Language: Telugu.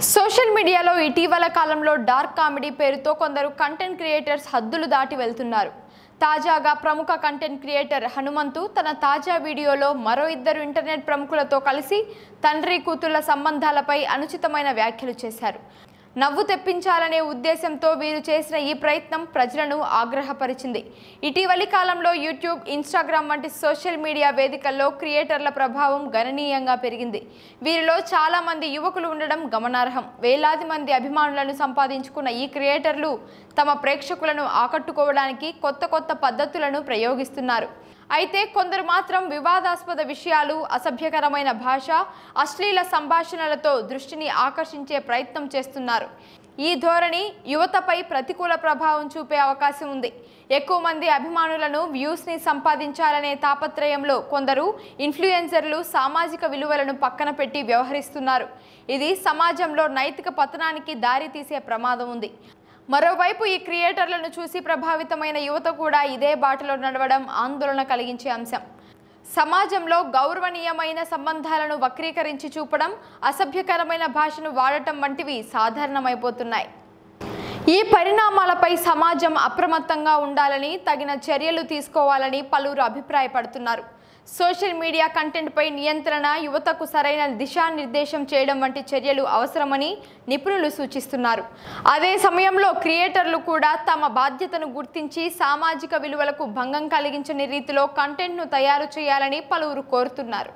సోషల్ మీడియాలో ఇటీవల కాలంలో డార్క్ కామెడీ పేరుతో కొందరు కంటెంట్ క్రియేటర్స్ హద్దులు దాటి వెళ్తున్నారు. తాజాగా ప్రముఖ కంటెంట్ క్రియేటర్ హనుమంతు తన తాజా వీడియోలో మరో ఇద్దరు ఇంటర్నెట్ ప్రముఖులతో కలిసి తండ్రి కూతుళ్ల సంబంధాలపై అనుచితమైన వ్యాఖ్యలు చేశారు. నవ్వు తెప్పించాలనే ఉద్దేశంతో వీరు చేసిన ఈ ప్రయత్నం ప్రజలను ఆగ్రహపరిచింది. ఇటీవలి కాలంలో యూట్యూబ్, ఇన్స్టాగ్రామ్ వంటి సోషల్ మీడియా వేదికల్లో క్రియేటర్ల ప్రభావం గణనీయంగా పెరిగింది. వీరిలో చాలా మంది యువకులు ఉండడం గమనార్హం. వేలాది మంది అభిమానులను సంపాదించుకున్న ఈ క్రియేటర్లు తమ ప్రేక్షకులను ఆకట్టుకోవడానికి కొత్త పద్ధతులను ప్రయోగిస్తున్నారు. అయితే కొందరు మాత్రం వివాదాస్పద విషయాలు, అసభ్యకరమైన భాష, అశ్లీల సంభాషణలతో దృష్టిని ఆకర్షించే ప్రయత్నం చేస్తున్నారు. ఈ ధోరణి యువతపై ప్రతికూల ప్రభావం చూపే అవకాశం ఉంది. ఎక్కువ మంది అభిమానులను, వ్యూస్ని సంపాదించాలనే తాపత్రయంలో కొందరు ఇన్ఫ్లుయెన్సర్లు సామాజిక విలువలను పక్కన పెట్టి వ్యవహరిస్తున్నారు. ఇది సమాజంలో నైతిక పతనానికి దారి తీసే ప్రమాదం ఉంది. మరోవైపు ఈ క్రియేటర్లను చూసి ప్రభావితమైన యువత కూడా ఇదే బాటలో నడవడం ఆందోళన కలిగించే అంశం. సమాజంలో గౌరవనీయమైన సంబంధాలను వక్రీకరించి చూపడం, అసభ్యకరమైన భాషను వాడటం వంటివి సాధారణమైపోతున్నాయి. ఈ పరిణామాలపై సమాజం అప్రమత్తంగా ఉండాలని, తగిన చర్యలు తీసుకోవాలని పలువురు అభిప్రాయపడుతున్నారు. సోషల్ మీడియా కంటెంట్పై నియంత్రణ, యువతకు సరైన దిశానిర్దేశం చేయడం వంటి చర్యలు అవసరమని నిపుణులు సూచిస్తున్నారు. అదే సమయంలో క్రియేటర్లు కూడా తమ బాధ్యతను గుర్తించి సామాజిక విలువలకు భంగం కలిగించని రీతిలో కంటెంట్ను తయారు చేయాలని పలువురు కోరుతున్నారు.